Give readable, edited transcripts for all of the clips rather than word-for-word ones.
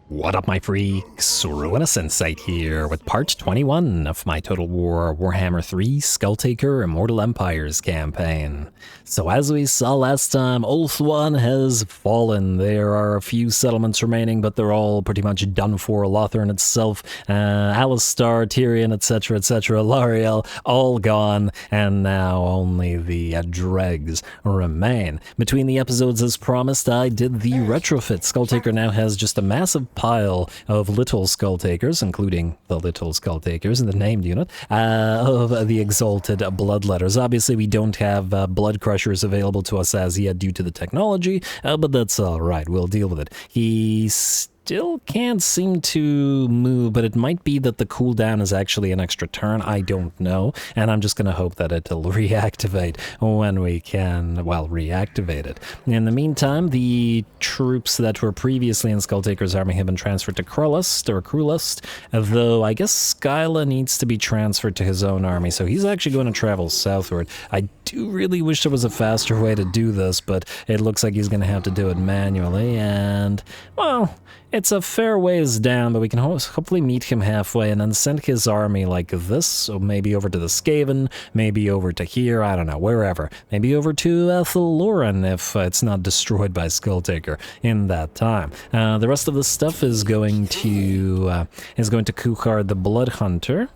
What up, my freaks? RuinusInsight here with part 21 of my Total War Warhammer 3 Skulltaker Immortal Empires campaign. So as we saw last time, Ulth has fallen. There are a few settlements remaining, but they're all pretty much done for. Lothern itself, Alistar, Tyrion, etc., Lariel, all gone, and now only the dregs remain. Between the episodes, as promised, I did the retrofit. Skulltaker now has just a massive pile of little Skulltakers, including the little Skulltakers, the named unit, of the Exalted Bloodletters. Obviously, we don't have Blood Crushers available to us as yet due to the technology, but that's alright, we'll deal with it. He still can't seem to move, but it might be that the cooldown is actually an extra turn. I don't know, and I'm just going to hope that it'll reactivate when we can, well, reactivate it. In the meantime, the troops that were previously in Skulltaker's army have been transferred to Krulust, though I guess Skyla needs to be transferred to his own army, so he's actually going to travel southward. I do really wish there was a faster way to do this, but it looks like he's going to have to do it manually, and, well, it's a fair ways down, but we can hopefully meet him halfway and then send his army like this, so maybe over to the Skaven, maybe over to here, I don't know, wherever. Maybe over to Ethel-Loren if it's not destroyed by Skulltaker in that time. The rest of the stuff is going to Kuchar the Blood Hunter,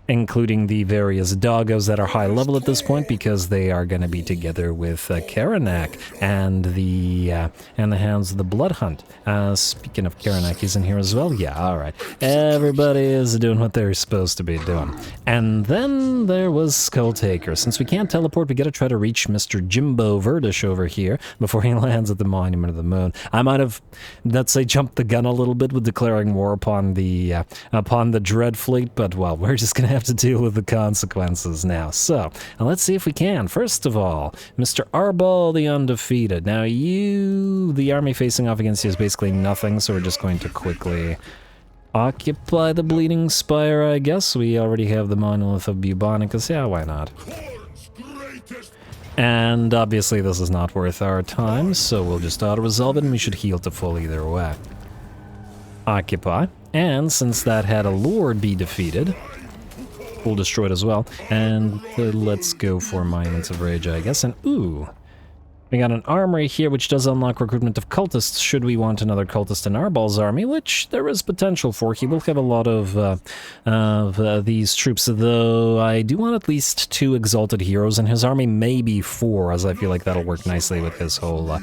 including the various doggos that are high level at this point, because they are going to be together with Karanak and the Hounds of the Blood Hunt. Speaking of Karanak, he's in here as well? Yeah, alright. Everybody is doing what they're supposed to be doing. And then there was Skulltaker. Since we can't teleport, we gotta try to reach Mr. Jimbo Verdish over here before he lands at the Monument of the Moon. I might have, let's say, jumped the gun a little bit with declaring war upon the Dread Fleet, but, well, we're just gonna have to deal with the consequences now. So, let's see if we can. First of all, Mr. Arbol the Undefeated. Now the army facing off against you is basically nothing, so we're just going to quickly occupy the Bleeding Spire, I guess. We already have the Monolith of Bubonicus. Yeah, why not? And obviously this is not worth our time, so we'll just auto-resolve it and we should heal to full either way. Occupy. And since that had a Lord be defeated, full destroyed as well, and let's go for Monuments of Rage, I guess, and ooh, we got an armory here which does unlock recruitment of cultists should we want another cultist in Arbal's army, which there is potential for. He will have a lot of these troops, though I do want at least 2 exalted heroes in his army, maybe 4, as I feel like that'll work nicely with his whole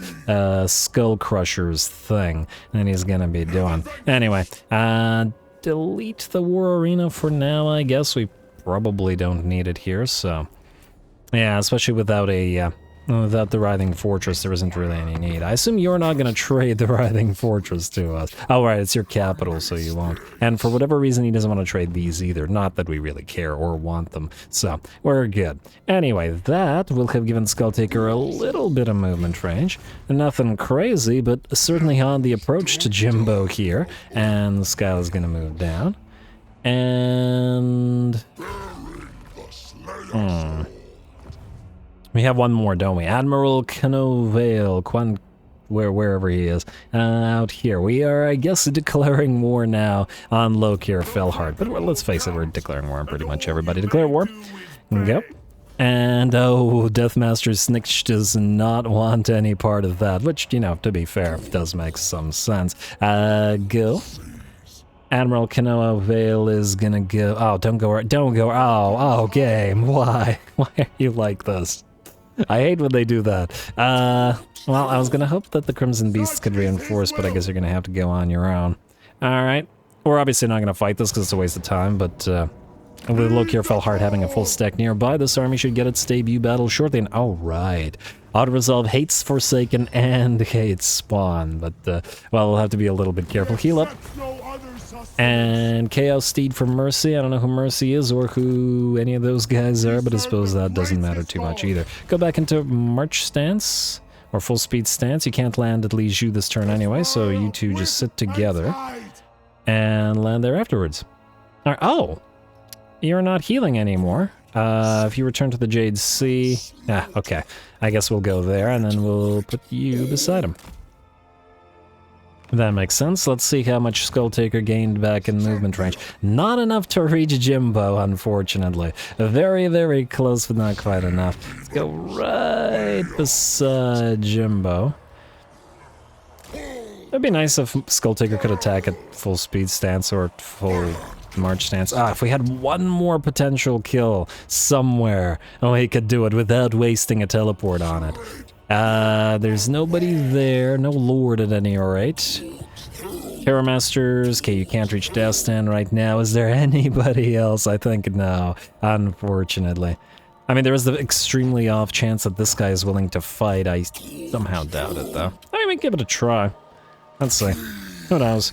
Skull Crushers thing that he's gonna be doing. Anyway, delete the war arena for now, I guess. We probably don't need it here, so yeah, especially without the Writhing Fortress, there isn't really any need. I assume you're not going to trade the Writhing Fortress to us. Oh, right, it's your capital, so you won't. And for whatever reason, he doesn't want to trade these either. Not that we really care or want them, so we're good. Anyway, that will have given Skulltaker a little bit of movement range. Nothing crazy, but certainly on the approach to Jimbo here. And Skyla's going to move down. And we have one more, don't we? Admiral Canovale, wherever he is, out here. We are, I guess, declaring war now on Lokir Felhard. But let's face it, we're declaring war on pretty much everybody. Declare war. Yep. And, oh, Deathmaster Snitch does not want any part of that, which, you know, to be fair, does make some sense. Go. Admiral Kanoa Vale is gonna go. Oh, don't go. Oh, game. Why? Why are you like this? I hate when they do that. Well, I was gonna hope that the Crimson Beasts could reinforce, but I guess you're gonna have to go on your own. Alright. We're obviously not gonna fight this because it's a waste of time, but with Lokir Felhard having a full stack nearby, this army should get its debut battle shortly. And alright. Auto-resolve hates Forsaken and hates Spawn, but, well, we'll have to be a little bit careful. Heal up. And Chaos Steed for Mercy. I don't know who Mercy is or who any of those guys are, but I suppose that doesn't matter too much either. Go back into March stance, or full speed stance. You can't land at Liju this turn anyway, so you two just sit together and land there afterwards. Oh! You're not healing anymore. If you return to the Jade Sea... okay. I guess we'll go there, and then we'll put you beside him. That makes sense. Let's see how much Skulltaker gained back in movement range. Not enough to reach Jimbo, unfortunately. Very, very close, but not quite enough. Let's go right beside Jimbo. It'd be nice if Skulltaker could attack at full speed stance or full march stance. Ah, if we had one more potential kill somewhere, oh, he could do it without wasting a teleport on it. There's nobody there, no lord at any rate. Terramasters, okay, you can't reach Destin right now. Is there anybody else? I think no, unfortunately. I mean, there is the extremely off chance that this guy is willing to fight. I somehow doubt it, though. I mean, give it a try. Let's see. Who knows?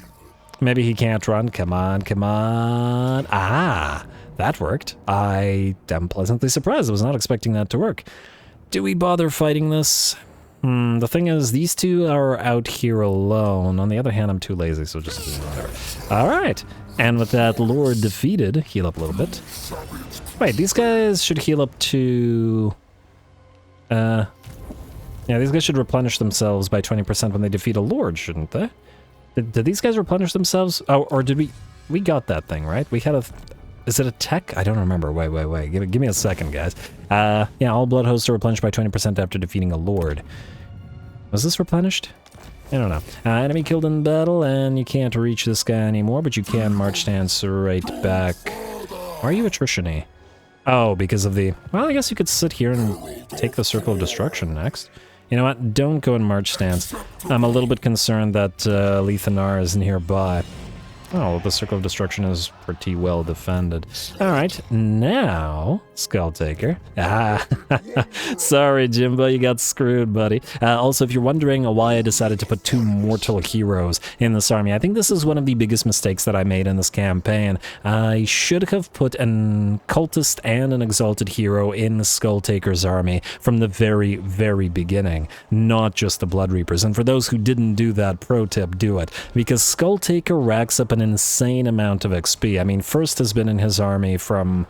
Maybe he can't run. Come on, come on. Ah, that worked. I am pleasantly surprised. I was not expecting that to work. Do we bother fighting this? The thing is, these two are out here alone. On the other hand, I'm too lazy, so just do whatever. Alright, and with that lord defeated, heal up a little bit. Wait, these guys should heal up to... yeah, these guys should replenish themselves by 20% when they defeat a lord, shouldn't they? Did these guys replenish themselves? Oh, or did we... We got that thing, right? We had a... Is it a tech? I don't remember. Wait. Give me a second, guys. Yeah, all blood hosts are replenished by 20% after defeating a lord. Was this replenished? I don't know. Enemy killed in battle, and you can't reach this guy anymore, but you can march stance right back. Why are you attrition-y? Oh, because of the... Well, I guess you could sit here and take the Circle of Destruction next. You know what? Don't go in march stance. I'm a little bit concerned that Lethanar is nearby. Oh, the Circle of Destruction is pretty well defended. Alright, now, Skulltaker. Ah, sorry, Jimbo, you got screwed, buddy. Also, if you're wondering why I decided to put 2 mortal heroes in this army, I think this is one of the biggest mistakes that I made in this campaign. I should have put an cultist and an exalted hero in the Skulltaker's army from the very, very beginning, not just the Blood Reapers. And for those who didn't do that, pro tip, do it. Because Skulltaker racks up an insane amount of XP. I mean, First has been in his army from,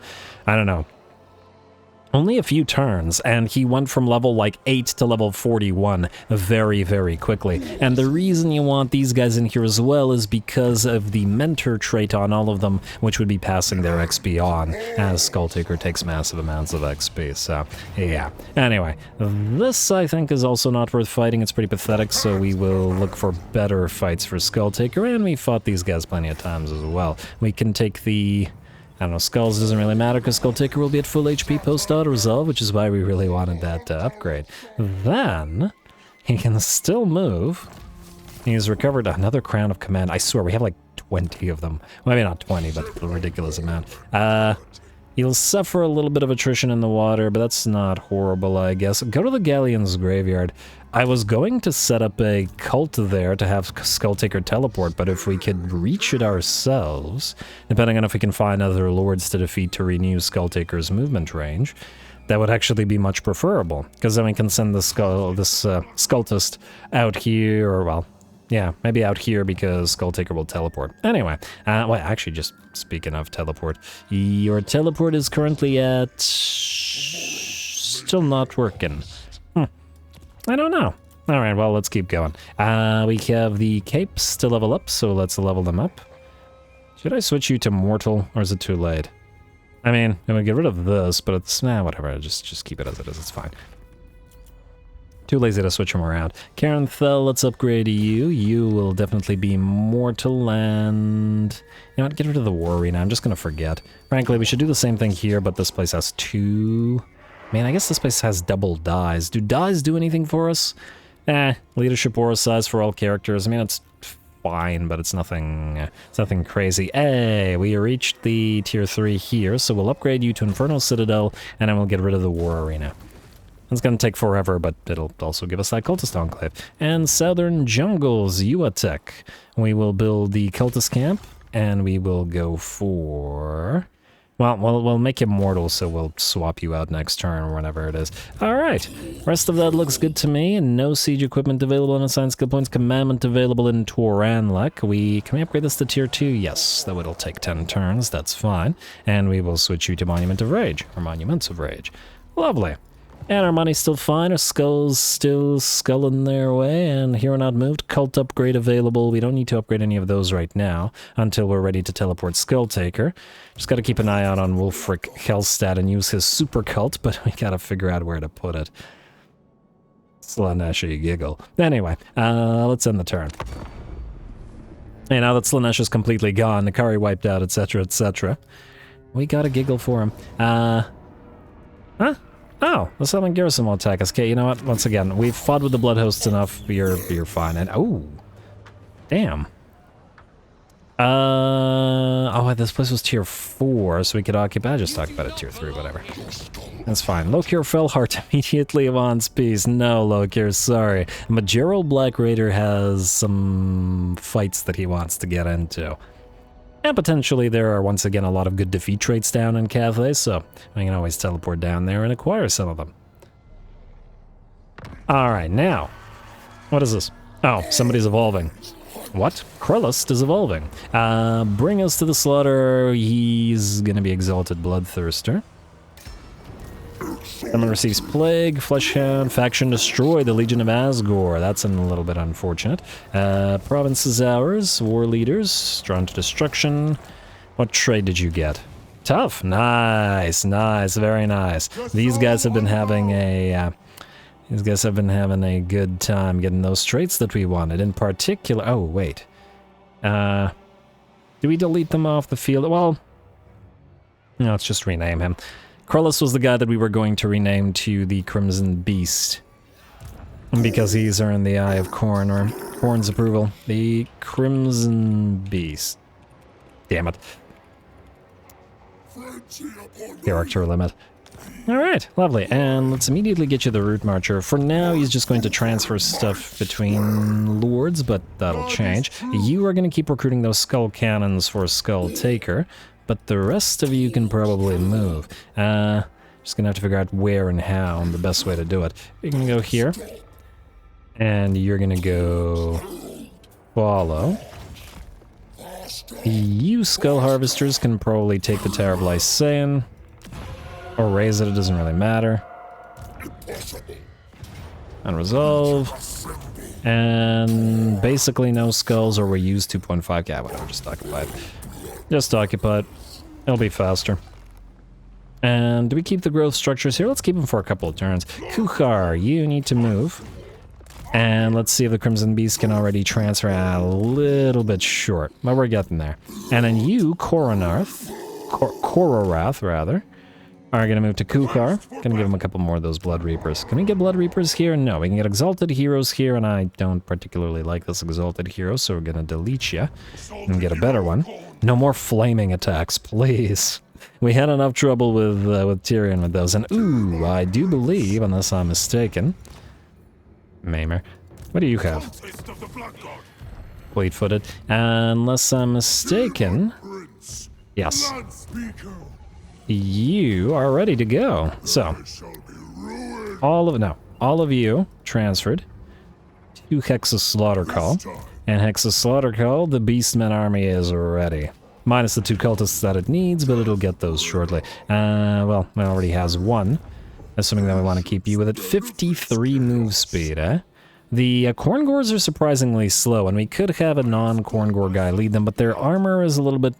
I don't know, only a few turns, and he went from level like 8 to level 41 very, very quickly. And the reason you want these guys in here as well is because of the mentor trait on all of them, which would be passing their XP on, as Skulltaker takes massive amounts of XP, so yeah. Anyway, this I think is also not worth fighting. It's pretty pathetic, so we will look for better fights for Skulltaker, and we fought these guys plenty of times as well. We can take the... I don't know, Skulls doesn't really matter because Skulltaker will be at full HP post-auto-resolve, which is why we really wanted that upgrade. Then, he can still move. He's recovered another Crown of Command. I swear, we have like 20 of them. Well, maybe not 20, but a ridiculous amount. He'll suffer a little bit of attrition in the water, but that's not horrible, I guess. Go to the Galleon's Graveyard. I was going to set up a cult there to have Skulltaker teleport, but if we could reach it ourselves, depending on if we can find other lords to defeat to renew Skulltaker's movement range, that would actually be much preferable, because then we can send this Skulltist out here, or well, yeah, maybe out here because Skulltaker will teleport. Anyway, well, actually, just speaking of teleport, your teleport is currently at... still not working. I don't know. Alright, well, let's keep going. We have the capes to level up, so let's level them up. Should I switch you to mortal, or is it too late? I mean, I'm gonna get rid of this, but it's... nah, whatever, just keep it as it is, it's fine. Too lazy to switch them around. Karen Thel, let's upgrade you. You will definitely be mortal, and... you know what, get rid of the war arena, I'm just gonna forget. Frankly, we should do the same thing here, but this place has 2... Man, I guess this place has double dies. Do dies do anything for us? Leadership aura size for all characters. I mean, it's fine, but it's nothing crazy. Hey, we reached the tier 3 here, so we'll upgrade you to Infernal Citadel, and then we'll get rid of the War Arena. It's gonna take forever, but it'll also give us that Cultist Enclave. And Southern Jungles, Yuatek. We will build the Cultist Camp, and we will go for... Well, we'll make him mortal, so we'll swap you out next turn or whenever it is. Alright, rest of that looks good to me. No siege equipment available in assigned skill points. Commandment available in Toranlek. Can we upgrade this to tier 2? Yes, though it'll take 10 turns, that's fine. And we will switch you to Monument of Rage, or Monuments of Rage. Lovely. And our money's still fine, our skull's still sculling their way, and hero not moved, cult upgrade available. We don't need to upgrade any of those right now until we're ready to teleport Skulltaker. Just gotta keep an eye out on Wulfric Hellstad and use his super cult, but we gotta figure out where to put it. Slanesh, you giggle. Anyway, let's end the turn. And now that Slanesh is completely gone, Nikari wiped out, etc., etc., we gotta giggle for him. Huh? Oh, the Southern Garrison will attack us. Okay, you know what? Once again, we've fought with the Blood Hosts enough. You're fine. And oh, damn. Oh, this place was tier 4, so we could occupy. I just occupied at tier 3, whatever. That's fine. Lokir Fellheart immediately wants peace. No, Lokir, sorry. But Gerald Black Raider has some fights that he wants to get into. And potentially there are, once again, a lot of good defeat traits down in Cathay, so we can always teleport down there and acquire some of them. Alright, now, what is this? Oh, somebody's evolving. What? Krellist is evolving. Bring us to the slaughter. He's gonna be Exalted Bloodthirster. Someone receives Plague, Fleshhound, Faction Destroy, the Legion of Asgore. That's a little bit unfortunate. Province is ours. War Leaders, drawn to Destruction. What trade did you get? Tough. Nice, nice, very nice. These guys have been having a... good time getting those traits that we wanted. In particular... Oh, wait. Do we delete them off the field? Well... No, let's just rename him. Krellist was the guy that we were going to rename to the Crimson Beast. Because he's earned the Eye of Khorne, or Khorne's approval. The Crimson Beast. Damn it. Character limit. Alright, lovely. And let's immediately get you the Root Marcher. For now, he's just going to transfer stuff between lords, but that'll change. You are going to keep recruiting those Skull Cannons for Skulltaker. But the rest of you can probably move. Just gonna have to figure out where and how and the best way to do it. You're gonna go here. And you're gonna go... follow. You Skull Harvesters can probably take the Tower of Lysaean. Or raise it, it doesn't really matter. And resolve. And basically no skulls, or we use 2.5. Yeah, whatever, just occupy it. Just occupy it. It'll be faster. And do we keep the growth structures here? Let's keep them for a couple of turns. Kuchar, you need to move. And let's see if the Crimson Beast can already transfer a little bit short. But we're getting there. And then you, Kororath, rather, are going to move to Kuchar. Gonna give him a couple more of those Blood Reapers. Can we get Blood Reapers here? No, we can get Exalted Heroes here, and I don't particularly like this Exalted Hero, so we're going to delete you and get a better one. No more flaming attacks, please. We had enough trouble with Tyrion with those, and ooh, I do believe, unless I'm mistaken... Maimer. What do you have? Fleet-footed. Unless I'm mistaken... Yes. You are ready to go. So, all of you transferred to Hex's Slaughter Call. And Hex's Slaughter Call, the Beastmen army is ready. Minus the 2 cultists that it needs, but it'll get those shortly. Well, it already has 1. Assuming that we want to keep you with it. 53 move speed, eh? The Khorngors are surprisingly slow, and we could have a non-Khorngor guy lead them, but their armor is a little bit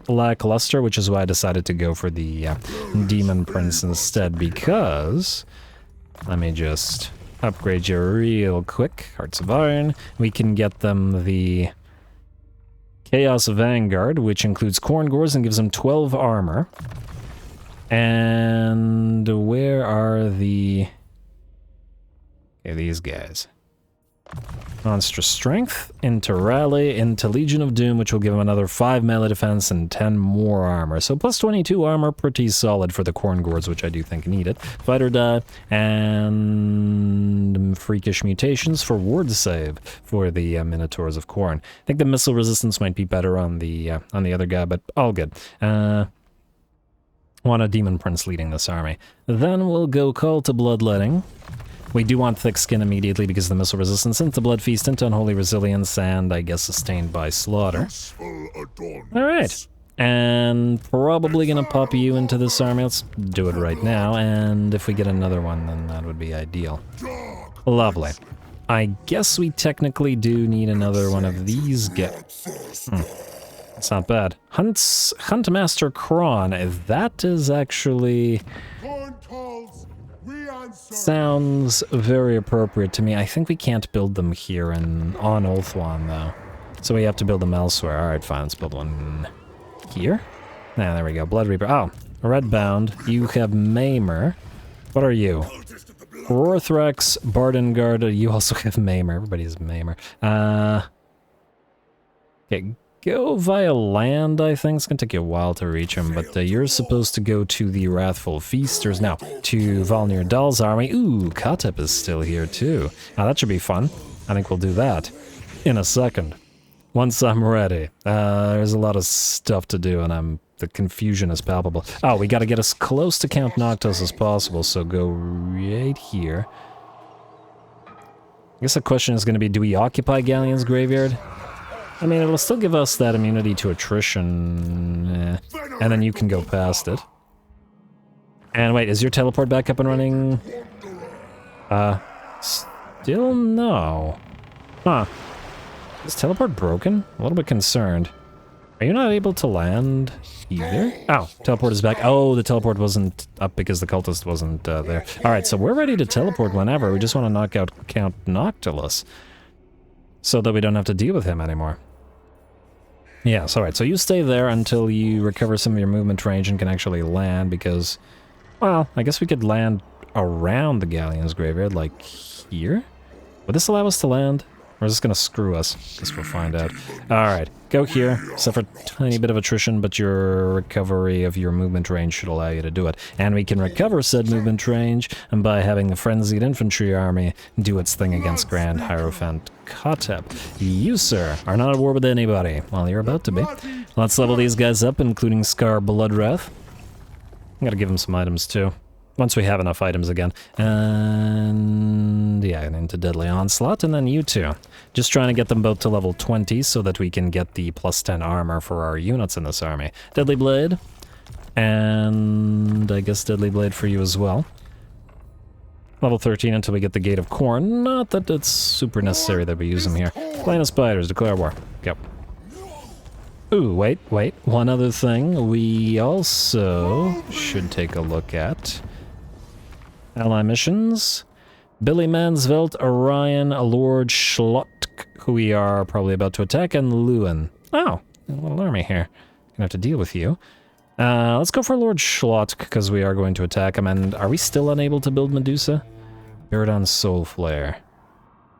lackluster, which is why I decided to go for the Demon Prince instead, because... Let me just upgrade you real quick. Hearts of Iron. We can get them the Chaos Vanguard, which includes Khorngors and gives them 12 armor. And where are the... Okay, these guys. Monstrous Strength, into Rally, into Legion of Doom, which will give him another 5 melee defense and 10 more armor. So plus 22 armor, pretty solid for the Khorngors, which I do think need it. Fighter Die, and Freakish Mutations for Ward Save for the Minotaurs of Khorne. I think the missile resistance might be better on the other guy, but all good. Want a Demon Prince leading this army. Then we'll go Call to Bloodletting. We do want Thick Skin immediately because of the missile resistance, into Blood Feast, into Unholy Resilience, and I guess Sustained by Slaughter. Alright. And probably gonna pop you into this army. Let's do it right now, and if we get another one, then that would be ideal. Lovely. I guess we technically do need another one of these guys. That's not bad. Huntmaster Khorne. That is actually... sounds very appropriate to me. I think we can't build them here on Ulthuan, though. So we have to build them elsewhere. Alright, fine. Let's build one here. Ah, there we go. Blood Reaper. Oh, Redbound. You have Maimer. What are you? Rorthrex, Bardengard. You also have Maimer. Everybody has Maimer. Okay, go via land, I think. It's gonna take you a while to reach him, but you're supposed to go to the Wrathful Feasters. Now, to Valnir Dahl's army. Ooh, Katep is still here, too. Now, that should be fun. I think we'll do that in a second. Once I'm ready. There's a lot of stuff to do, and the confusion is palpable. Oh, we gotta get as close to Count Noctis as possible, so go right here. I guess the question is gonna be, do we occupy Galleon's Graveyard? I mean, it'll still give us that immunity to attrition, and then you can go past it. And wait, is your teleport back up and running? Still no. Huh. Is teleport broken? A little bit concerned. Are you not able to land either? Oh, teleport is back. Oh, the teleport wasn't up because the cultist wasn't there. Alright, so we're ready to teleport whenever. We just want to knock out Count Noctilus, so that we don't have to deal with him anymore. Yes, alright, so you stay there until you recover some of your movement range and can actually land, because, well, I guess we could land around the Galleon's Graveyard, like here? Would this allow us to land? Or is this gonna screw us? Guess we'll find out. Alright, go here. Suffer a tiny bit of attrition, but your recovery of your movement range should allow you to do it. And we can recover said movement range by having the Frenzied Infantry Army do its thing against Grand Hierophant Katep. You, sir, are not at war with anybody. Well, you're about to be. Let's level these guys up, including Scar Bloodwrath. I'm gonna give him some items, too. Once we have enough items again. And yeah, and into Deadly Onslaught, and then you two. Just trying to get them both to level 20 so that we can get the +10 armor for our units in this army. Deadly Blade. And I guess Deadly Blade for you as well. Level 13 until we get the Gate of Khorne. Not that it's super necessary that we use them here. Plane of Spiders, declare war. Go. Ooh, wait. One other thing we also should take a look at. Ally missions. Billy Mansvelt, Orion, Lord Schlotk, who we are probably about to attack, and Lewin. Oh, a little army here. Gonna have to deal with you. Let's go for Lord Schlotk, because we are going to attack him, and are we still unable to build Medusa? Baradon Soulflare.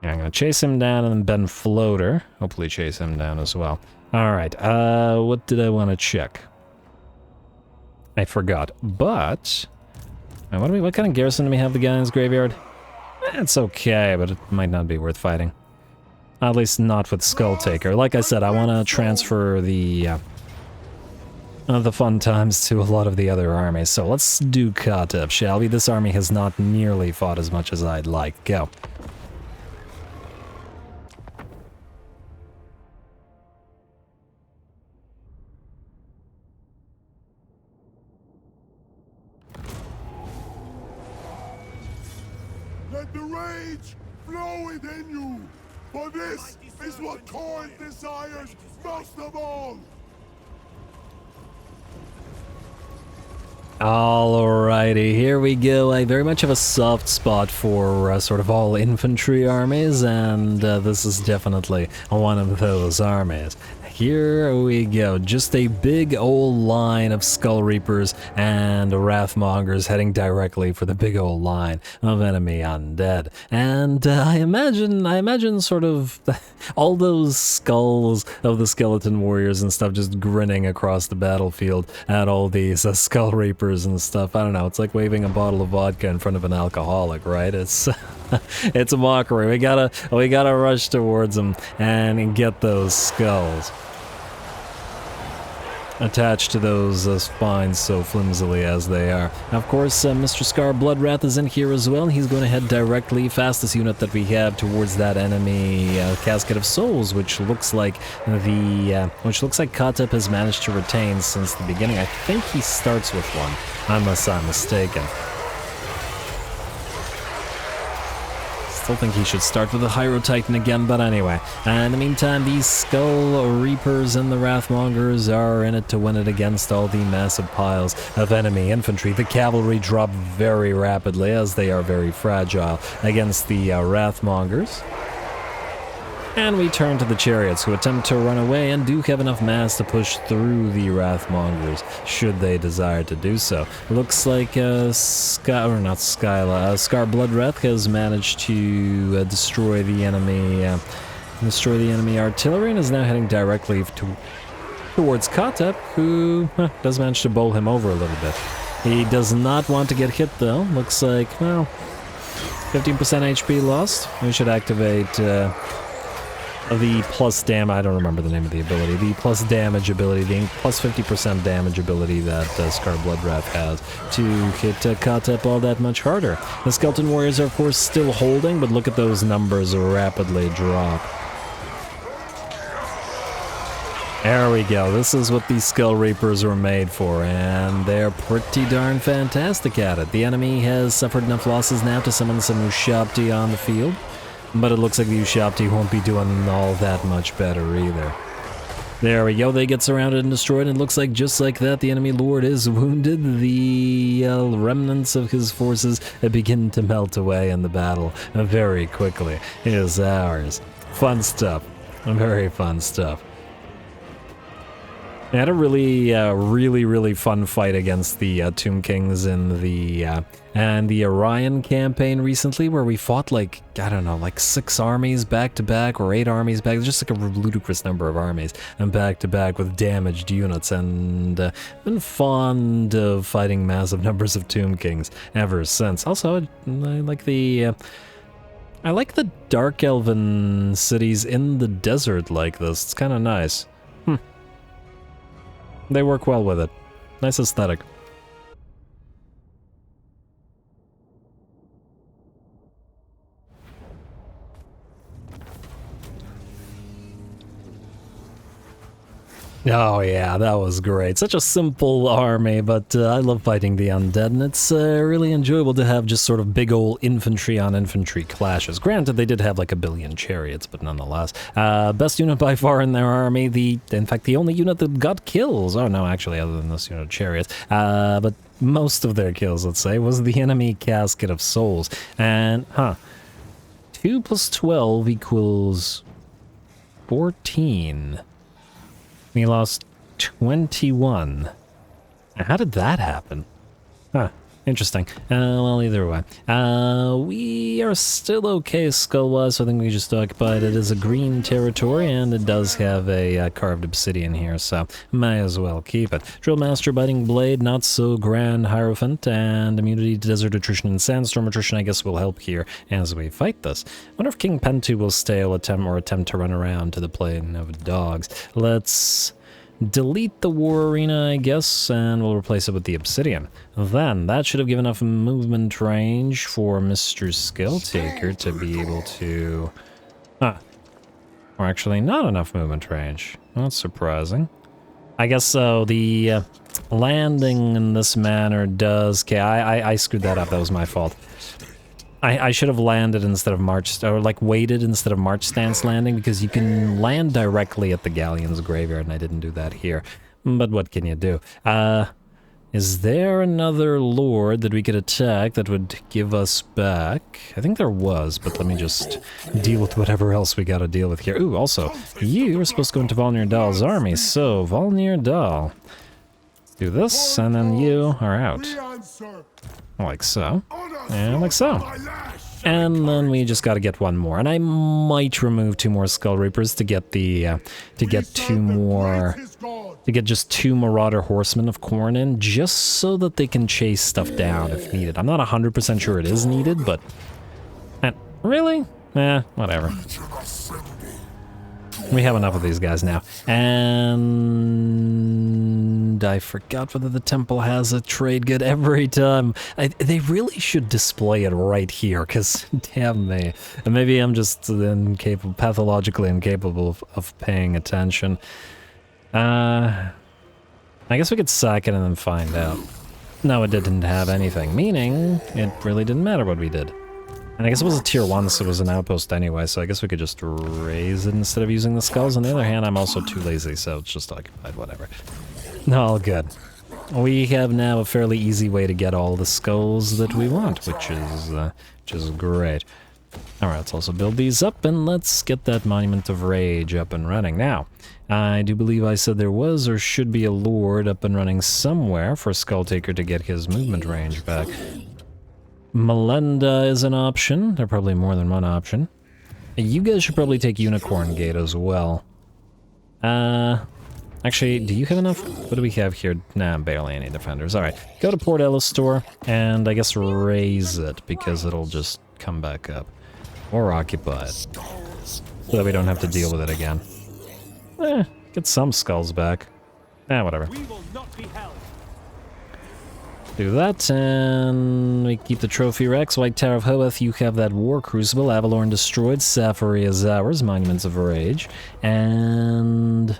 Yeah, I'm gonna chase him down, and then Ben Floater. Hopefully chase him down as well. Alright, what did I want to check? I forgot, but... What kind of garrison do we have the Galleon's Graveyard? It's okay, but it might not be worth fighting. At least not with Skulltaker. Like I said, I want to transfer the fun times to a lot of the other armies. So let's do Katep, shall we? This army has not nearly fought as much as I'd like. Go. Let the rage flow within you, for this is what Khorne desires most of all. Alrighty, here we go. I very much have a soft spot for sort of all infantry armies, and this is definitely one of those armies. Here we go, just a big old line of Skull Reapers and Wrathmongers heading directly for the big old line of enemy undead. And I imagine sort of all those skulls of the skeleton warriors and stuff just grinning across the battlefield at all these Skull Reapers and stuff. I don't know, it's like waving a bottle of vodka in front of an alcoholic, right? It's it's a mockery. We gotta rush towards them and get those skulls. attached to those spines so flimsily as they are. Now, of course, Mr. Scar Bloodwrath is in here as well. He's going to head directly, fastest unit that we have, towards that enemy Casket of Souls, which looks like Katep has managed to retain since the beginning. I think he starts with one, unless I'm mistaken. Still think he should start with the Hyro Titan again, but anyway. In the meantime, these Skull Reapers and the Wrathmongers are in it to win it against all the massive piles of enemy infantry. The cavalry drop very rapidly as they are very fragile against the Wrathmongers. And we turn to the chariots, who attempt to run away and do have enough mass to push through the Wrathmongers, should they desire to do so. Looks like Scar Bloodwrath has managed to destroy the enemy artillery and is now heading directly towards Katep, who does manage to bowl him over a little bit. He does not want to get hit though. Looks like, well, 15% HP lost. We should activate the plus I don't remember the name of the ability. The plus damage ability, the plus 50% damage ability that Scar Bloodwrath has to hit Katep all that much harder. The Skeleton Warriors are of course still holding, but look at those numbers rapidly drop. There we go. This is what these Skull Reapers were made for, and they're pretty darn fantastic at it. The enemy has suffered enough losses now to summon some Ushabti on the field. But it looks like the Ushabti won't be doing all that much better either. There we go, they get surrounded and destroyed, and it looks like just like that the enemy lord is wounded. The remnants of his forces begin to melt away in the battle very quickly. It is ours. Fun stuff. Very fun stuff. I had a really fun fight against the Tomb Kings in the Orion campaign recently, where we fought like, I don't know, like 6 armies back to back or 8 armies back, just like a ludicrous number of armies, and back to back with damaged units, and been fond of fighting massive numbers of Tomb Kings ever since. Also, I like the Dark Elven cities in the desert like this. It's kind of nice. They work well with it. Nice aesthetic. Oh yeah, that was great. Such a simple army, but I love fighting the undead, and it's really enjoyable to have just sort of big ol' infantry on infantry clashes. Granted, they did have like a billion chariots, but nonetheless. Best unit by far in their army, in fact, the only unit that got kills, oh no, actually, other than this unit of chariots, but most of their kills, let's say, was the enemy Casket of Souls. And, 2 plus 12 equals 14. We lost 21. How did that happen? Interesting. Well, either way. We are still okay skull-wise, so I think we just occupied it as a green territory, and it does have a carved obsidian here, so may as well keep it. Drillmaster, Biting Blade, not so grand Hierophant, and immunity to desert attrition and sandstorm attrition, I guess, will help here as we fight this. Wonder if King Pentu will stay or attempt to run around to the plane of dogs. Let's delete the war arena, I guess, and we'll replace it with the obsidian. Then, that should have given enough movement range for Mr. Skulltaker to be able to... Or actually, not enough movement range. That's surprising. I guess so. The landing in this manner does... Okay, I screwed that up. That was my fault. I should have landed instead of waited instead of march stance landing, because you can land directly at the Galleon's graveyard, and I didn't do that here. But what can you do? Is there another lord that we could attack that would give us back? I think there was, but let me just deal with whatever else we gotta deal with here. Ooh, also, you are supposed to go into Volnir Dahl's army, so Volnir Dahl. Do this, and then you are out. Like so. And like so. And then we just gotta get one more. And I might remove 2 more Skull Reapers to get just 2 Marauder Horsemen of Khorne in, just so that they can chase stuff down if needed. I'm not 100% sure it is needed, but... really? Whatever. We have enough of these guys now. And... and I forgot whether the temple has a trade good every time. They really should display it right here, because damn me. And maybe I'm just incapable, pathologically incapable of paying attention. I guess we could sack it and then find out. No, it didn't have anything, meaning it really didn't matter what we did. And I guess it was a tier 1, so it was an outpost anyway, so I guess we could just raise it instead of using the skulls. On the other hand, I'm also too lazy, so it's just occupied, whatever. All good. We have now a fairly easy way to get all the skulls that we want, which is great. Alright, let's also build these up, and let's get that Monument of Rage up and running. Now, I do believe I said there was or should be a Lord up and running somewhere for Skulltaker to get his movement range back. Melenda is an option. There are probably more than one option. You guys should probably take Unicorn Gate as well. Actually, do you have enough? What do we have here? Nah, barely any defenders. Alright, go to Port Ellistor, and I guess raise it, because it'll just come back up. Or occupy it. So that we don't have to deal with it again. Get some skulls back. Whatever. Do that, and we keep the Trophy Rex. White Tower of Hoeth, you have that War Crucible. Avalorn destroyed. Safari is ours. Monuments of Rage. And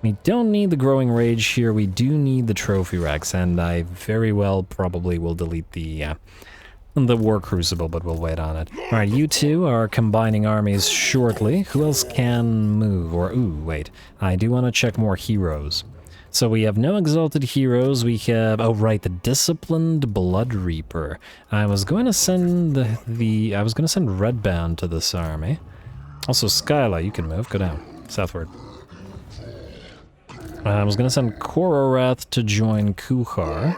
we don't need the Growing Rage here. We do need the Trophy Rex, and I very well probably will delete the War Crucible, but we'll wait on it. Alright, you two are combining armies shortly. Who else can move? Or, ooh, wait. I do want to check more heroes. So we have no exalted heroes. We have, oh right, the Disciplined Blood Reaper. I was going to send I was going to send Redbound to this army. Also, Skyla, you can move. Go down. Southward. I was going to send Kororath to join Kuhar.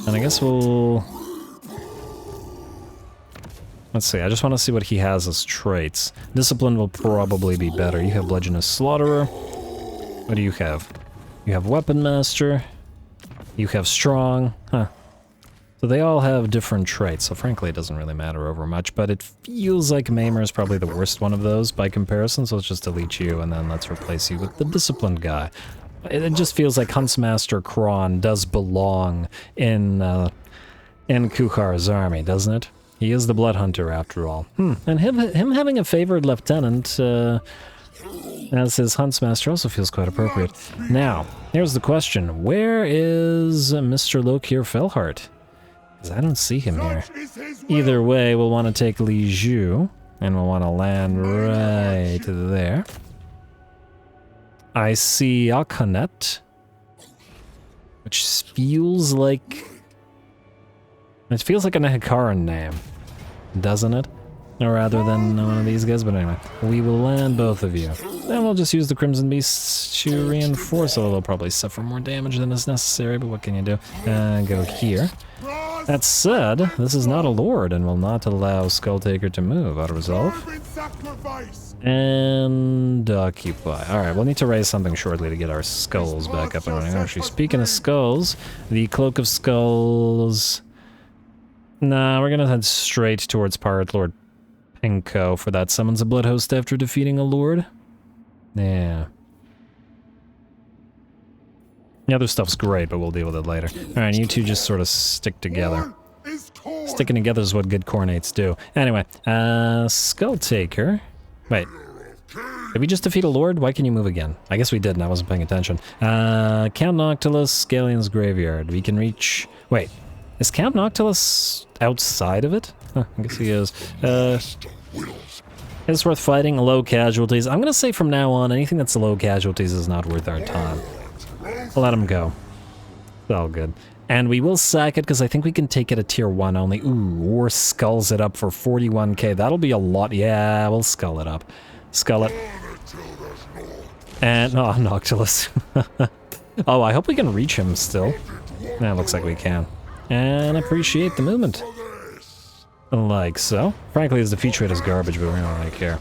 And I guess we'll... Let's see, I just want to see what he has as traits. Discipline will probably be better. You have Legionist Slaughterer. What do you have? You have Weapon Master. You have Strong. Huh. So they all have different traits, so frankly it doesn't really matter over much, but it feels like Maimer is probably the worst one of those by comparison, so let's just delete you and then let's replace you with the Disciplined guy. It just feels like Huntsmaster Khorne does belong in Kuhar's army, doesn't it? He is the Blood Hunter, after all. And him having a favored lieutenant as his Huntsmaster also feels quite appropriate. Now, here's the question. Where is Mr. Lokir Felhart? Because I don't see him here. Either way, we'll want to take Li Zhu, and we'll want to land right there. I see Akhanet, which feels like... It feels like a Nehikaran name, doesn't it? Or rather than one of these guys, but anyway. We will land both of you. Then we'll just use the Crimson Beasts to reinforce, although they'll probably suffer more damage than is necessary, but what can you do? Go here. That said, this is not a lord and will not allow Skulltaker to move. Auto resolve. And occupy. Alright, we'll need to raise something shortly to get our skulls back up and running. Actually, speaking of skulls, the Cloak of Skulls... Nah, we're gonna head straight towards Pirate Lord Pinko for that. Summons a Blood Host after defeating a Lord. Yeah. The other stuff's great, but we'll deal with it later. Alright, you two just sort of stick together. Sticking together is what good Khornates do. Anyway, Skulltaker. Wait. Did we just defeat a Lord? Why can you move again? I guess we did and I wasn't paying attention. Count Noctilus, Scalian's Graveyard. We can reach... Wait. Is Count Noctilus outside of it? Huh, I guess he is. It's worth fighting. Low casualties. I'm gonna say from now on, anything that's low casualties is not worth our time. I'll let him go. It's all good. And we will sack it, because I think we can take it at tier 1 only. Ooh, or skulls it up for 41k. That'll be a lot. Yeah, we'll skull it up. Skull it. And, oh, Noctilus. Oh, I hope we can reach him still. Yeah, looks like we can. And appreciate the movement. Like so. Frankly, his defeat rate is garbage, but we don't really care.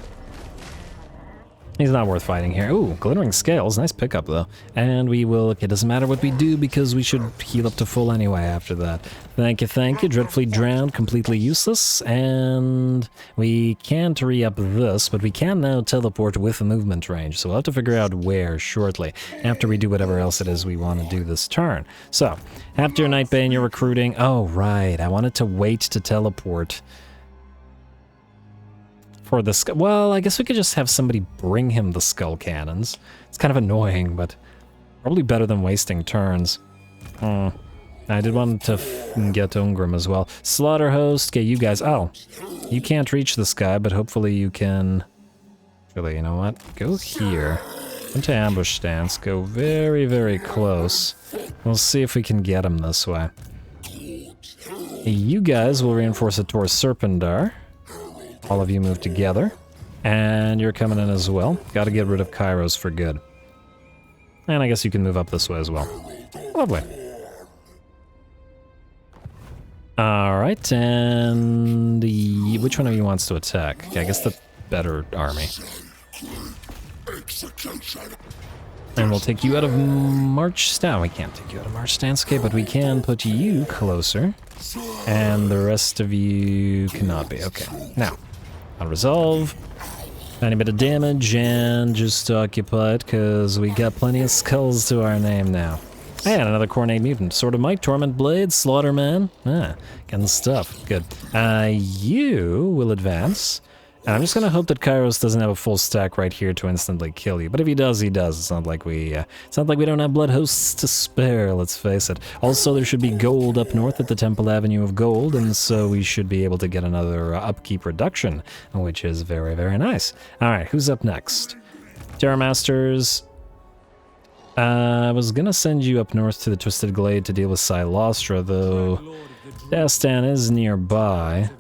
He's not worth fighting here. Ooh, glittering scales. Nice pickup, though. And we will... Okay, doesn't matter what we do because we should heal up to full anyway after that. Thank you, thank you. Dreadfully drowned, completely useless. And we can't re-up this, but we can now teleport with movement range. So we'll have to figure out where shortly, after we do whatever else it is we want to do this turn. So, after Nightbane, you're recruiting... Oh, right. I wanted to wait to teleport... for the skull. Well, I guess we could just have somebody bring him the skull cannons. It's kind of annoying, but probably better than wasting turns. I did want to get Ungrim as well. Slaughter host, okay, you guys. Oh, you can't reach this guy, but hopefully you can. Really, you know what? Go here. Into ambush stance. Go very, very close. We'll see if we can get him this way. You guys will reinforce it towards Serpendar. All of you move together, and you're coming in as well. Gotta get rid of Kairos for good. And I guess you can move up this way as well. Lovely. Alright, and which one of you wants to attack? Okay, I guess the better army. And we'll take you out of March stance. We can't take you out of March stance, okay, but we can put you closer. And the rest of you cannot be. Okay, now. I'll resolve. Tiny bit of damage and just occupy it because we got plenty of skulls to our name now. And another Khorne mutant. Sword of Might, Torment Blade, Slaughterman. Getting stuff. Good. You will advance. And I'm just gonna hope that Kairos doesn't have a full stack right here to instantly kill you. But if he does, he does. It's not like we don't have blood hosts to spare, let's face it. Also, there should be gold up north at the Temple Avenue of Gold, and so we should be able to get another upkeep reduction, which is very, very nice. Alright, who's up next? Terra Masters. I was gonna send you up north to the Twisted Glade to deal with Silostra, though Dastan is nearby.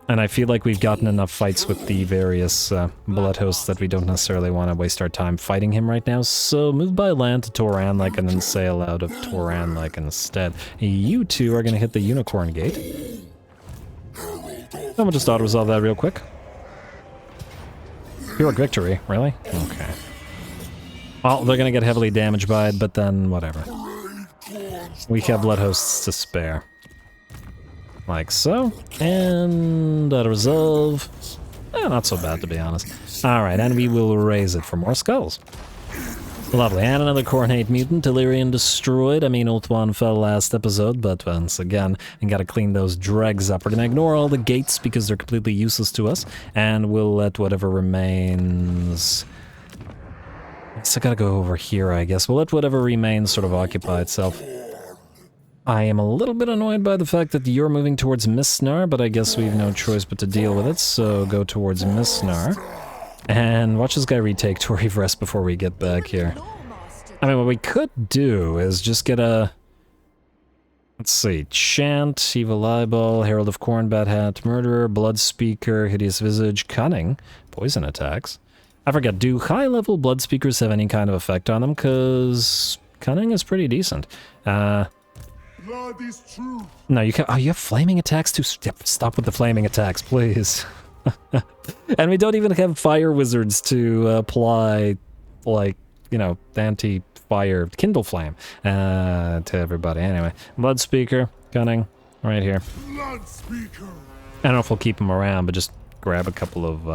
And I feel like we've gotten enough fights with the various blood hosts that we don't necessarily want to waste our time fighting him right now. So move by land to Toranlek and then sail out of Toranlek instead. You two are going to hit the Unicorn Gate. And we'll just auto-resolve that real quick. Heroic victory, really? Okay. Well, they're going to get heavily damaged by it, but then whatever. We have blood hosts to spare. Like so, and auto-resolve. Not so bad, to be honest. Alright, and we will raise it for more skulls. Lovely, and another Khorne mutant, Delirium destroyed. I mean, Ulthuan fell last episode, but once again, we gotta clean those dregs up. We're gonna ignore all the gates because they're completely useless to us, and we'll let whatever remains... I still gotta go over here, I guess. We'll let whatever remains sort of occupy itself. I am a little bit annoyed by the fact that you're moving towards Misnar, but I guess we've no choice but to deal with it, so go towards Misnar. And watch this guy retake Tori Vrest before we get back here. I mean, what we could do is just get a... Let's see, Chant, Evil Eyeball, Herald of Khorne, Bad Hat, Murderer, Blood Speaker, Hideous Visage, Cunning, Poison attacks. I forget, do high-level Blood Speakers have any kind of effect on them? Because Cunning is pretty decent. Blood is true. No, you can. Oh, you have flaming attacks too. Stop with the flaming attacks, please. And we don't even have fire wizards to apply, like, you know, anti-fire Kindle Flame to everybody. Anyway, Blood Speaker, Cunning, right here. Blood Speaker. I don't know if we'll keep them around, but just grab a couple of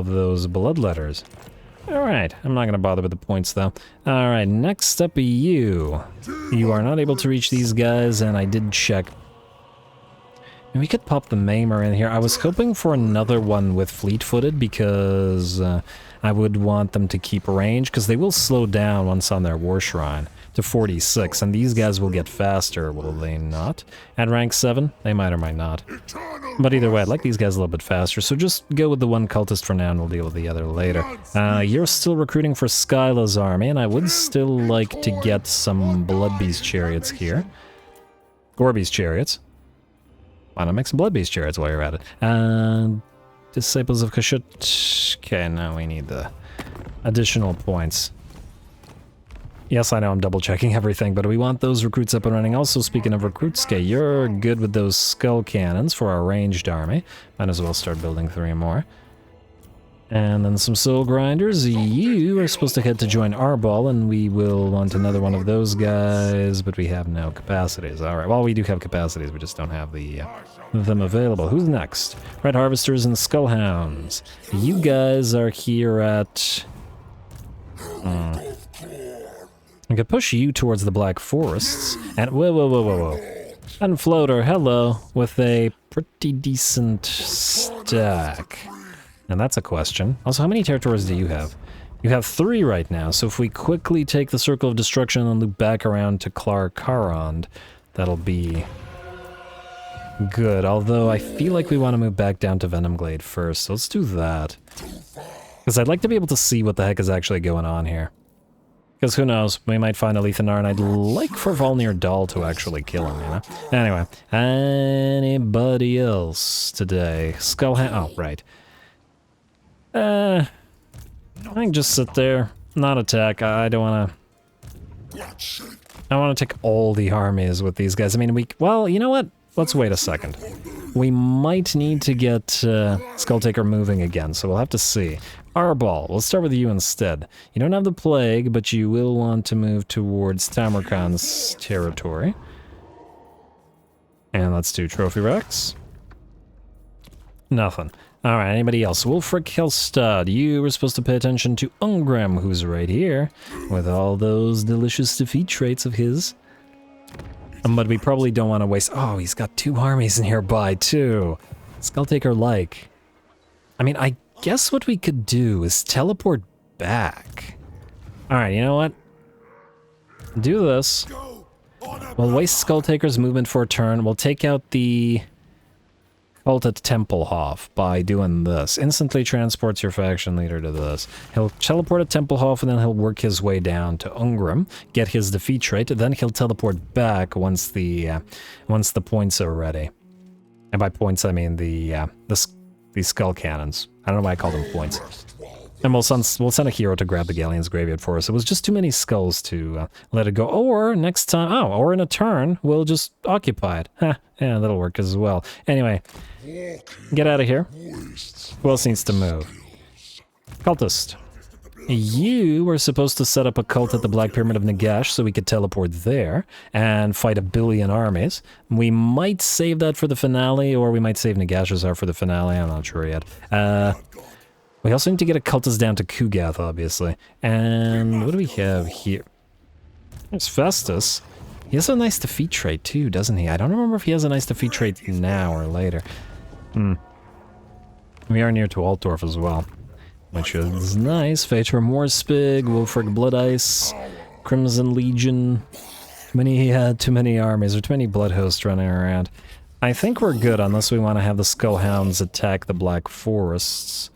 those blood letters. Alright, I'm not going to bother with the points, though. Alright, next up, you. You are not able to reach these guys, and I did check. We could pop the Maimer in here. I was hoping for another one with fleet-footed, because I would want them to keep range, because they will slow down once on their War Shrine to 46, and these guys will get faster, will they not? At rank 7? They might or might not. But either way, I'd like these guys a little bit faster, so just go with the one cultist for now, and we'll deal with the other later. You're still recruiting for Skyla's army, and I would still like to get some Bloodbeast chariots here. Gorby's chariots. Why not make some Bloodbeast chariots while you're at it? Disciples of Kashut. Okay, now we need the additional points. Yes, I know I'm double-checking everything, but we want those recruits up and running. Also, speaking of recruits, okay, you're good with those skull cannons for our ranged army. Might as well start building 3 more. And then some soul grinders. You are supposed to head to join Arbol, and we will want another one of those guys, but we have no capacities. Alright, well, we do have capacities, we just don't have them available. Who's next? Red Harvesters and Skullhounds. You guys are here at... I could push you towards the Black Forests, and whoa. And Floater, hello, with a pretty decent stack. And that's a question. Also, how many territories do you have? You have 3 right now, so if we quickly take the Circle of Destruction and loop back around to Carond, that'll be good. Although, I feel like we want to move back down to Venomglade first, so let's do that. Because I'd like to be able to see what the heck is actually going on here. Because who knows, we might find a Lethanar, and I'd like for Volnir Dahl to actually kill him, you know? Anyway, anybody else today? Skullhound, oh, right. I think just sit there, not attack. I don't want to... I want to take all the armies with these guys. I mean, well, you know what? Let's wait a second. We might need to get Skulltaker moving again, so we'll have to see. Arbol, we'll start with you instead. You don't have the plague, but you will want to move towards Tamarkan's territory. And let's do Trophy Rex. Nothing. Alright, anybody else? Wolfric Helstad, you were supposed to pay attention to Ungram, who's right here, with all those delicious defeat traits of his. But we probably don't want to waste... Oh, he's got 2 armies nearby, too. Skulltaker-like. I mean, I guess what we could do is teleport back. Alright, you know what? Do this. We'll waste Skulltaker's movement for a turn. We'll take out the... Cult at Templehof by doing this. Instantly transports your faction leader to this. He'll teleport at Templehof and then he'll work his way down to Ungram, get his defeat trait, then he'll teleport back once the points are ready. And by points I mean the skull cannons. I don't know why I call them points. And we'll send a hero to grab the Galleon's Graveyard for us. It was just too many skulls to let it go. Or next time, or in a turn, we'll just occupy it. Huh, yeah, that'll work as well. Anyway, get out of here. Who else needs to move? Cultist. You were supposed to set up a cult at the Black Pyramid of Nagash so we could teleport there and fight 1 billion armies. We might save that for the finale, or we might save Nagash's for the finale. I'm not sure yet. We also need to get a cultist down to Kugath, obviously. And what do we have here? There's Festus. He has a nice defeat trait too, doesn't he? I don't remember if he has a nice defeat trait now or later. We are near to Altdorf as well, which is nice. Fator Morspig, Wolfric Blood Ice, Crimson Legion. Too many armies, or too many Blood Hosts running around. I think we're good unless we want to have the Skullhounds attack the Black Forests.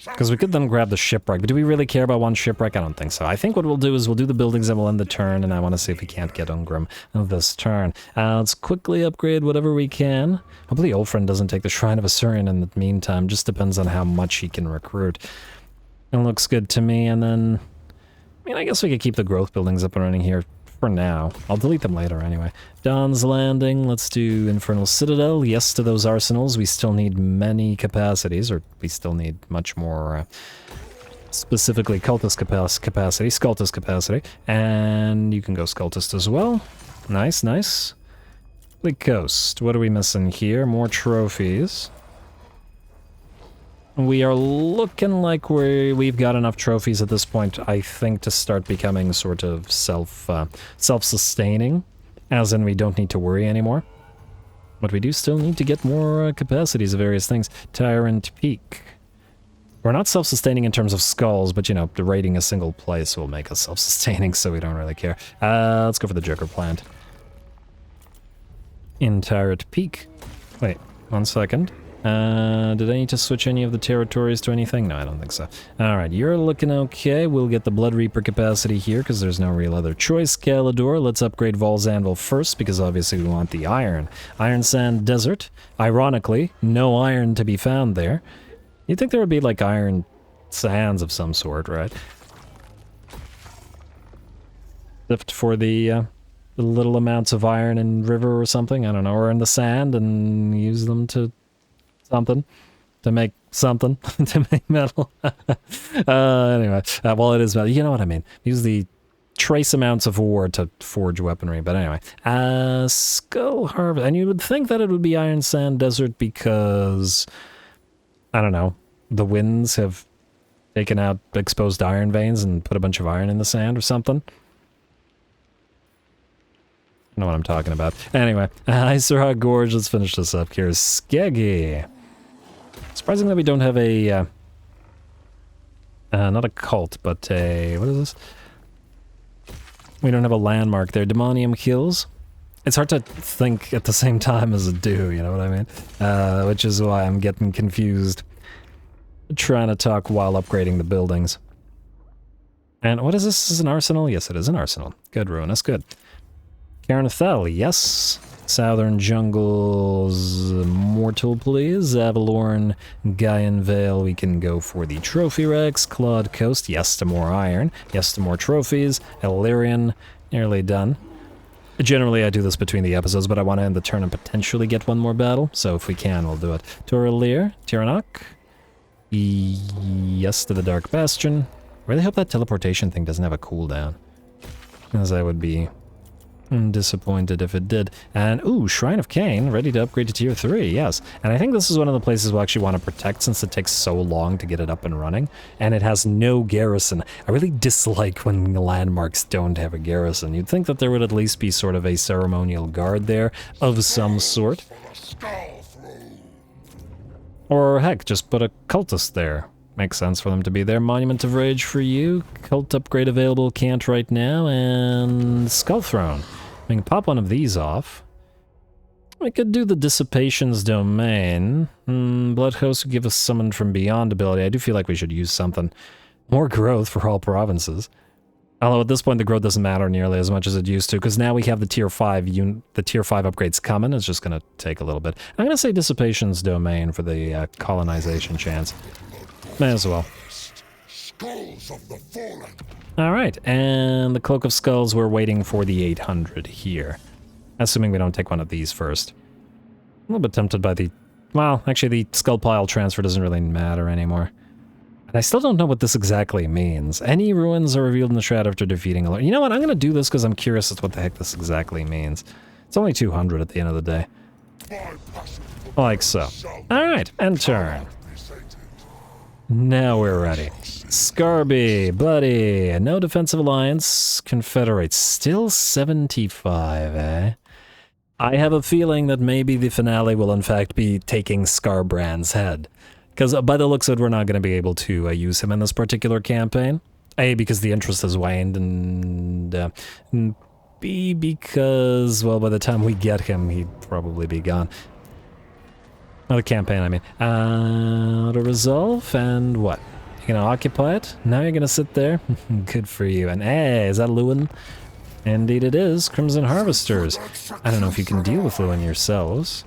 Because we could then grab the shipwreck, but do we really care about one shipwreck? I don't think so. I think what we'll do is we'll do the buildings and we'll end the turn, and I want to see if we can't get Ungram this turn. Let's quickly upgrade whatever we can. Hopefully Ulfrind doesn't take the Shrine of Assyrian in the meantime. Just depends on how much he can recruit. It looks good to me, and then... I mean, I guess we could keep the growth buildings up and running here for now. I'll delete them later anyway. Dawn's Landing, let's do Infernal Citadel. Yes to those arsenals. We still need many capacities, or we still need much more, specifically Cultist capacity, Skulltist capacity. And you can go Skulltist as well. Nice, nice. Bleak Coast, what are we missing here? More trophies. We are looking like we've got enough trophies at this point, I think, to start becoming sort of self-sustaining, as in we don't need to worry anymore. But we do still need to get more capacities of various things. Tyrant Peak. We're not self-sustaining in terms of skulls, but, you know, raiding a single place will make us self-sustaining, so we don't really care. Let's go for the Joker plant. In Tyrant Peak. Wait, 1 second. Did I need to switch any of the territories to anything? No, I don't think so. Alright, you're looking okay. We'll get the Blood Reaper capacity here, because there's no real other choice. Galador, let's upgrade Vol's Anvil first, because obviously we want the iron. Iron Sand Desert. Ironically, no iron to be found there. You'd think there would be, like, iron sands of some sort, right? Except for the little amounts of iron in river or something, I don't know, or in the sand, and use them to something. To make something. To make metal. Anyway. Well, it is metal. You know what I mean. Use the trace amounts of ore to forge weaponry. But anyway. Skull Harvest. And you would think that it would be Iron Sand Desert because... I don't know. The winds have taken out exposed iron veins and put a bunch of iron in the sand or something. I know what I'm talking about. Anyway, Iserhawk Gorge, let's finish this up here. Skeggy. Surprisingly, we don't have a, not a cult, but a, what is this? We don't have a landmark there. Demonium Hills. It's hard to think at the same time as a do, you know what I mean? Which is why I'm getting confused. Trying to talk while upgrading the buildings. And what is this? Is an arsenal? Yes, it is an arsenal. Good, Ruinous, good. Carnathel, yes. Southern Jungles, Mortal, please. Avalorn, Gaian Vale, we can go for the Trophy Rex. Claude Coast, yes to more iron. Yes to more trophies. Illyrian, nearly done. Generally, I do this between the episodes, but I want to end the turn and potentially get one more battle. So if we can, we'll do it. Toralir, Tyrannoc. Yes to the Dark Bastion. Really hope that teleportation thing doesn't have a cooldown, as I would be disappointed if it did. And, ooh, Shrine of Cain, ready to upgrade to tier 3, yes. And I think this is one of the places we'll actually want to protect since it takes so long to get it up and running. And it has no garrison. I really dislike when landmarks don't have a garrison. You'd think that there would at least be sort of a ceremonial guard there of some sort. Or, heck, just put a cultist there. Makes sense for them to be there. Monument of Rage for you. Cult upgrade available, can't right now. And Skull Throne. We can pop one of these off. We could do the Dissipation's Domain. Bloodhost would give us Summoned from Beyond ability. I do feel like we should use something. More growth for all provinces. Although at this point the growth doesn't matter nearly as much as it used to, because now we have the tier 5 upgrades coming. It's just going to take a little bit. I'm going to say Dissipation's Domain for the colonization chance. May as well. Alright, and the Cloak of Skulls, we're waiting for the 800 here. Assuming we don't take one of these first. A little bit tempted by the... Well, actually the Skull Pile transfer doesn't really matter anymore. And I still don't know what this exactly means. Any ruins are revealed in the shroud after defeating a... You know what, I'm gonna do this because I'm curious as to what the heck this exactly means. It's only 200 at the end of the day. Like so. Alright, and turn. Now we're ready. Scarby, buddy, no defensive alliance, Confederates, still 75, eh? I have a feeling that maybe the finale will in fact be taking Scarbrand's head. Because by the looks of it, we're not going to be able to use him in this particular campaign. A, because the interest has waned, and B, because, well, by the time we get him, he'd probably be gone. Oh, the campaign, I mean. To resolve, and what? You're gonna occupy it? Now you're gonna sit there? Good for you. And hey, is that Lewin? Indeed it is. Crimson Harvesters. I don't know if you can deal with Lewin yourselves.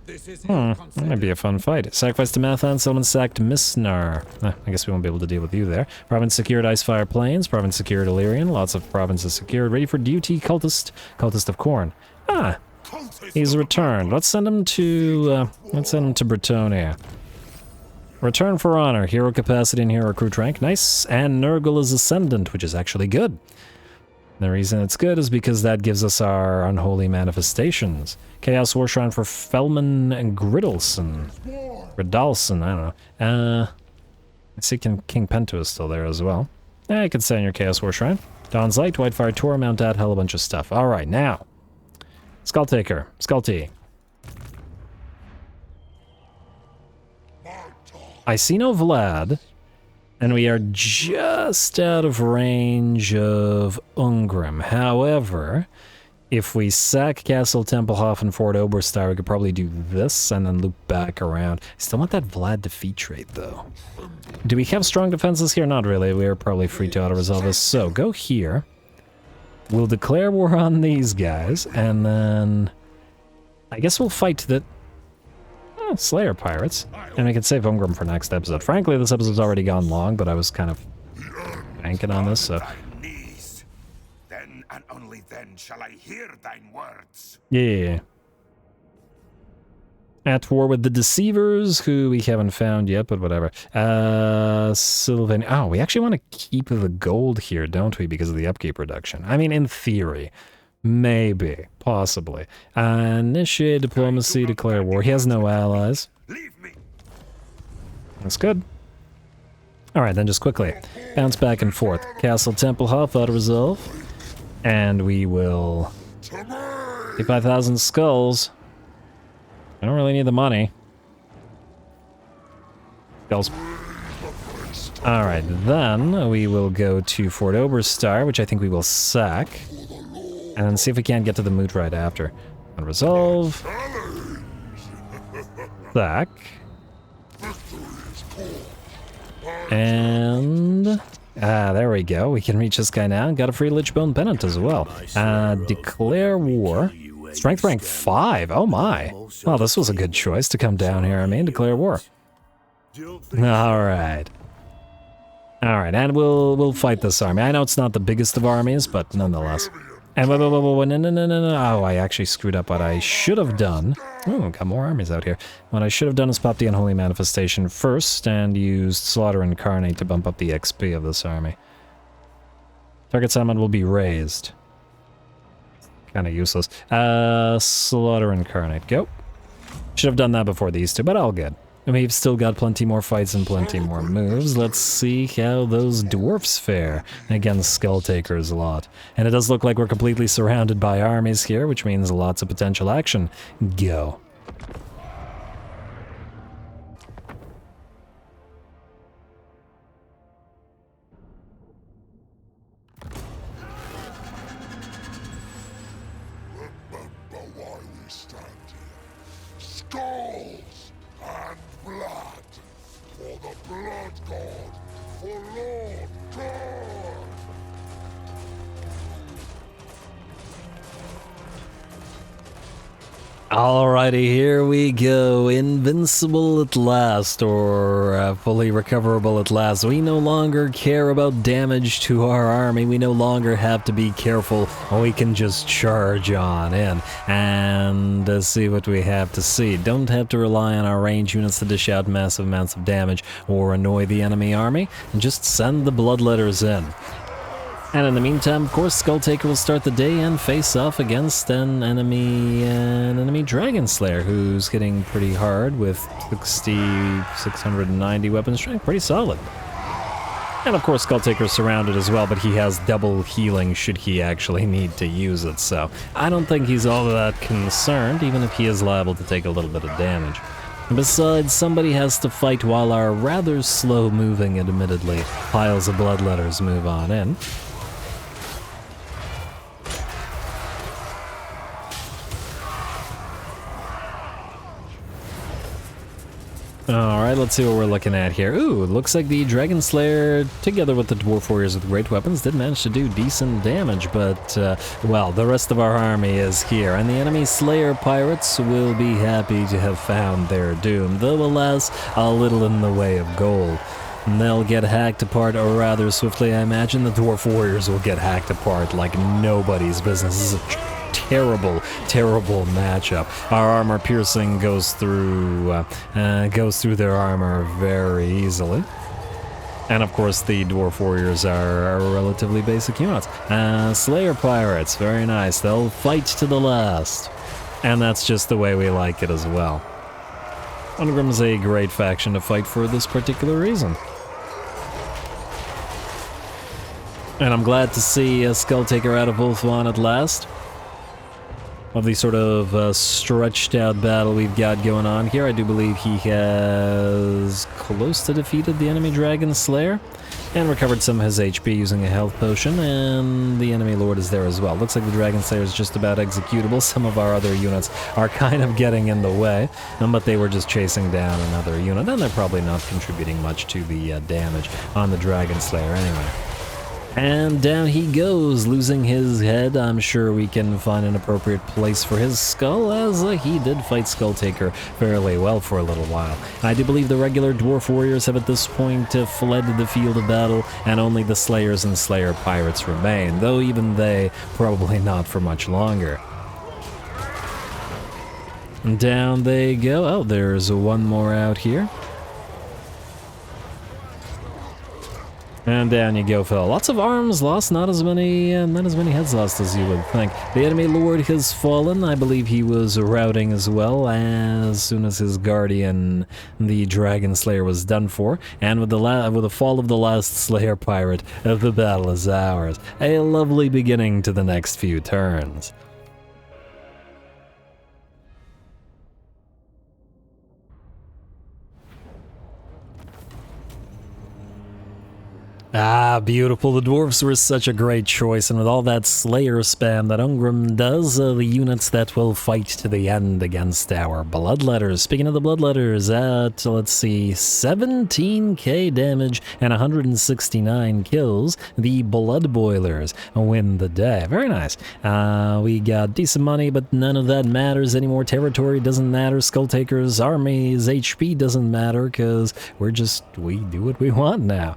That might be a fun fight. Sacrifice to Mathan, Solomon sacked Misnar. I guess we won't be able to deal with you there. Province secured Icefire Plains. Province secured Illyrian. Lots of provinces secured. Ready for duty, Cultist. Cultist of Khorne. Ah, he's returned. Let's send him to Bretonia. Return for honor, hero capacity and hero recruit rank, nice, and Nurgle is ascendant, which is actually good. The reason it's good is because that gives us our unholy manifestations. Chaos War Shrine for Felman and Gridalson, I don't know. I see King Pento is still there as well. I could say on your Chaos War Shrine. Dawn's Light, Whitefire Tor, Mount Dat, hell a bunch of stuff. Alright, now. Skulltaker, Skulty. I see no Vlad, and we are just out of range of Ungrim. However, if we sack Castle Tempelhof and Fort Oberstar, we could probably do this and then loop back around. I still want that Vlad defeat trait, though. Do we have strong defenses here? Not really. We are probably free to auto-resolve this. So, go here. We'll declare war on these guys, and then... I guess we'll fight the... Slayer Pirates. And we can save Ungrim for next episode. Frankly, this episode's already gone long, but I was kind of banking on this, so... Then and only then shall I hear thine words. Yeah. At war with the Deceivers, who we haven't found yet, but whatever. Sylvan... Oh, we actually want to keep the gold here, don't we? Because of the upkeep reduction. I mean, in theory. Maybe. Possibly. Initiate diplomacy, declare war. He has no allies. That's good. Alright, then just quickly. Bounce back and forth. Castle, Temple, Hop, auto-resolve. And we will... 55,000 skulls. I don't really need the money. Skulls. Alright, then we will go to Fort Oberstar, which I think we will sack. And then see if we can't get to the moot right after. Unresolve. Sack. And... there we go. We can reach this guy now and got a free Lichbone Pennant as well. Declare war. Strength rank 5. Oh my. Well, this was a good choice to come down here, I mean, declare war. Alright. Alright, and we'll fight this army. I know it's not the biggest of armies, but nonetheless. And no. Oh, I actually screwed up what I should have done. Oh, got more armies out here. What I should have done is pop the Unholy Manifestation first and used Slaughter Incarnate to bump up the XP of this army. Target summon will be raised. Kind of useless. Slaughter Incarnate, go. Should have done that before these two, but all good. And we've still got plenty more fights and plenty more moves. Let's see how those dwarfs fare against Skulltaker's lot. And it does look like we're completely surrounded by armies here, which means lots of potential action. Go. Skulls and blood for the blood god, for Lord Khorne. Alrighty, here we go. Invincible at last, or fully recoverable at last. We no longer care about damage to our army. We no longer have to be careful. We can just charge on in and see what we have to see. Don't have to rely on our range units to dish out massive amounts of damage or annoy the enemy army. And just send the bloodletters in. And in the meantime, of course, Skulltaker will start the day and face off against an enemy Dragon Slayer, who's hitting pretty hard with 690 weapon strength. Pretty solid. And of course, Skulltaker's surrounded as well, but he has double healing should he actually need to use it, so I don't think he's all that concerned, even if he is liable to take a little bit of damage. Besides, somebody has to fight while our rather slow-moving, admittedly, piles of bloodletters move on in. Alright, let's see what we're looking at here. Ooh, it looks like the Dragon Slayer, together with the Dwarf Warriors with great weapons, did manage to do decent damage, but, well, the rest of our army is here, and the enemy Slayer Pirates will be happy to have found their doom, though alas, a little in the way of gold. And they'll get hacked apart rather swiftly. I imagine the Dwarf Warriors will get hacked apart like nobody's business. This is a terrible, terrible matchup. Our armor piercing goes through their armor very easily. And of course the Dwarf Warriors are relatively basic units. Slayer Pirates, very nice. They'll fight to the last. And that's just the way we like it as well. Ungrim's a great faction to fight for this particular reason. And I'm glad to see Skulltaker out of Ulthuan at last. Of the sort of stretched out battle we've got going on here, I do believe he has close to defeated the enemy Dragon Slayer and recovered some of his HP using a health potion, and the enemy Lord is there as well. Looks like the Dragon Slayer is just about executable. Some of our other units are kind of getting in the way, but they were just chasing down another unit, and they're probably not contributing much to the damage on the Dragon Slayer anyway. And down he goes, losing his head. I'm sure we can find an appropriate place for his skull, as he did fight Skulltaker fairly well for a little while. I do believe the regular Dwarf Warriors have at this point fled the field of battle, and only the Slayers and Slayer Pirates remain, though even they probably not for much longer. And down they go. Oh, there's one more out here. And down you go, Phil. Lots of arms lost, not as many heads lost as you would think. The enemy lord has fallen. I believe he was routing as well as soon as his guardian, the Dragon Slayer, was done for. And with the fall of the last Slayer pirate, the battle is ours. A lovely beginning to the next few turns. Ah, beautiful. The dwarves were such a great choice, and with all that Slayer spam that Ungrim does, the units that will fight to the end against our Bloodletters. Speaking of the Bloodletters, at, let's see, 17k damage and 169 kills, the Blood Boilers win the day. Very nice. We got decent money, but none of that matters anymore. Territory doesn't matter. Skulltaker's army's HP doesn't matter, because we do what we want now.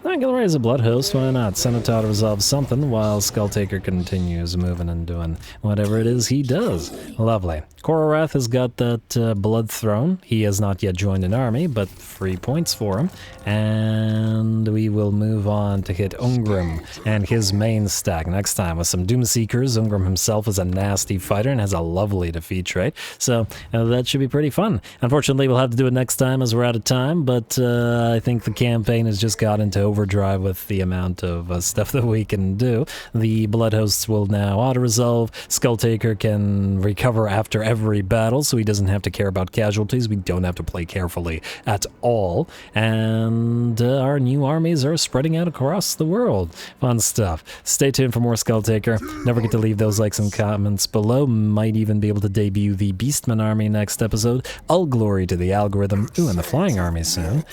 I'm gonna raise a blood host, why not? Cenotaur resolves something while Skulltaker continues moving and doing whatever it is he does. Lovely. Korath has got that blood throne. He has not yet joined an army, but 3 points for him. And we will move on to hit Ungrim and his main stack next time with some Doomseekers. Ungrim himself is a nasty fighter and has a lovely defeat trait, so that should be pretty fun. Unfortunately, we'll have to do it next time as we're out of time, but I think the campaign has just got into overdrive with the amount of stuff that we can do. The blood hosts will now auto-resolve. Skulltaker can recover after every battle, so he doesn't have to care about casualties. We don't have to play carefully at all. And our new armies are spreading out across the world. Fun stuff. Stay tuned for more Skulltaker. Don't forget to leave those likes and comments below. Might even be able to debut the Beastman army next episode. All glory to the algorithm. Ooh, and the flying army soon.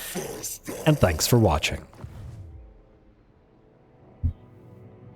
And thanks for watching.